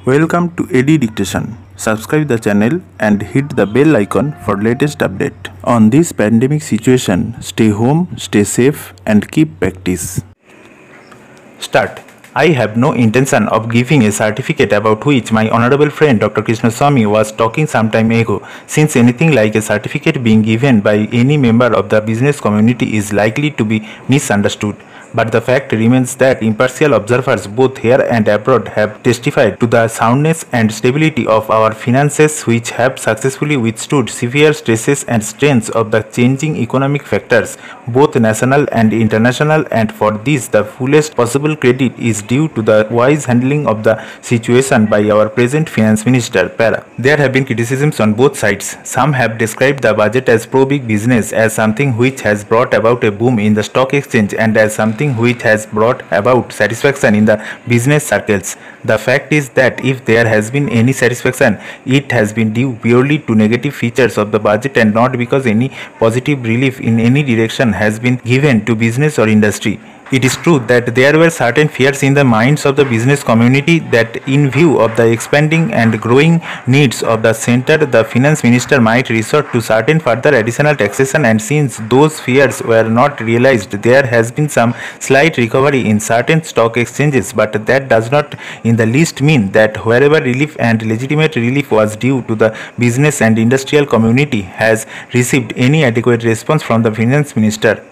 Welcome to AD Dictation. Subscribe the channel and hit the bell icon for latest update. On this pandemic situation, stay home, stay safe and keep practice. Start. I have no intention of giving a certificate about which my honorable friend Dr. Krishnaswamy was talking some time ago, since anything like a certificate being given by any member of the business community is likely to be misunderstood. But the fact remains that impartial observers both here and abroad have testified to the soundness and stability of our finances, which have successfully withstood severe stresses and strains of the changing economic factors, both national and international, and for this the fullest possible credit is due to the wise handling of the situation by our present finance minister. There have been criticisms on both sides. Some have described the budget as pro-big business, as something which has brought about a boom in the stock exchange and as something which has brought about satisfaction in the business circles. The fact is that if there has been any satisfaction, it has been due purely to negative features of the budget and not because any positive relief in any direction has been given to business or industry. It is true that there were certain fears in the minds of the business community that in view of the expanding and growing needs of the center, the finance minister might resort to certain further additional taxation, and since those fears were not realized, there has been some slight recovery in certain stock exchanges, but that does not in the least mean that wherever relief and legitimate relief was due to the business and industrial community has received any adequate response from the finance minister.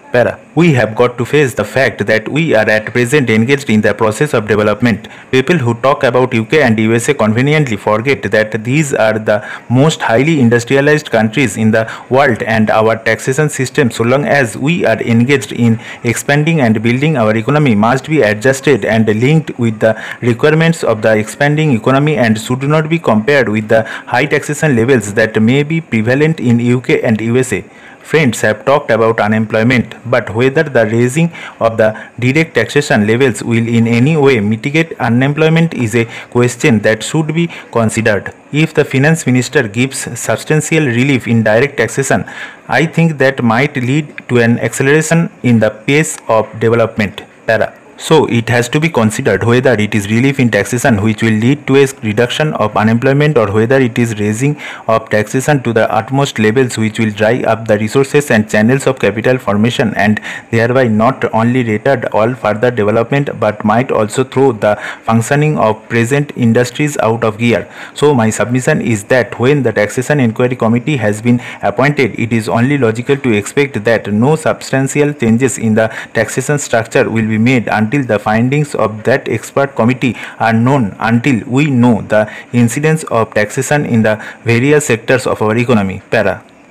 We have got to face the fact that we are at present engaged in the process of development. People who talk about UK and USA conveniently forget that these are the most highly industrialized countries in the world, and our taxation system, so long as we are engaged in expanding and building our economy, must be adjusted and linked with the requirements of the expanding economy and should not be compared with the high taxation levels that may be prevalent in UK and USA. Friends have talked about unemployment, but whether the raising of the direct taxation levels will in any way mitigate unemployment is a question that should be considered. If the finance minister gives substantial relief in direct taxation, I think that might lead to an acceleration in the pace of development. So it has to be considered whether it is relief in taxation which will lead to a reduction of unemployment, or whether it is raising of taxation to the utmost levels which will dry up the resources and channels of capital formation and thereby not only retard all further development but might also throw the functioning of present industries out of gear. So my submission is that when the Taxation Inquiry Committee has been appointed, it is only logical to expect that no substantial changes in the taxation structure will be made until the findings of that expert committee are known, until we know the incidence of taxation in the various sectors of our economy.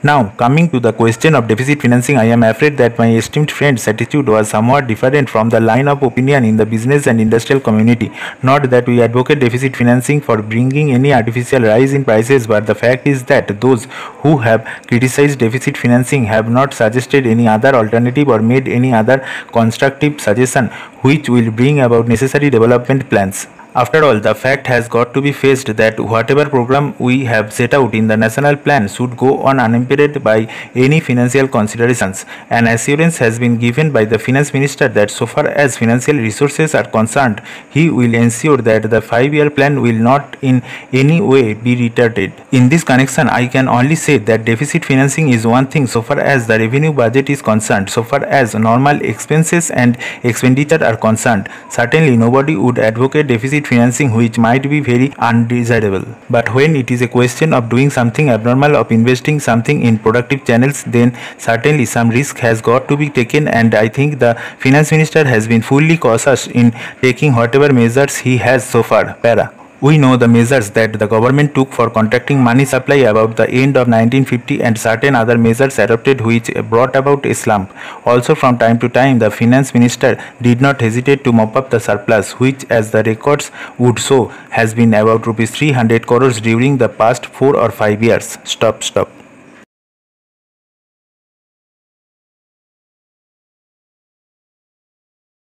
Now, coming to the question of deficit financing, I am afraid that my esteemed friend's attitude was somewhat different from the line of opinion in the business and industrial community. Not that we advocate deficit financing for bringing any artificial rise in prices, but the fact is that those who have criticized deficit financing have not suggested any other alternative or made any other constructive suggestion which will bring about necessary development plans. After all, the fact has got to be faced that whatever program we have set out in the national plan should go on unimpeded by any financial considerations. An assurance has been given by the finance minister that so far as financial resources are concerned, he will ensure that the 5-year plan will not in any way be retarded. In this connection, I can only say that deficit financing is one thing so far as the revenue budget is concerned. So far as normal expenses and expenditure are concerned, certainly nobody would advocate deficit financing, which might be very undesirable. But when it is a question of doing something abnormal, of investing something in productive channels, then certainly some risk has got to be taken, and I think the finance minister has been fully cautious in taking whatever measures he has so far. We know the measures that the government took for contracting money supply about the end of 1950 and certain other measures adopted which brought about a slump. Also, from time to time, the finance minister did not hesitate to mop up the surplus, which, as the records would show, has been about Rs 300 crores during the past 4 or 5 years. Stop.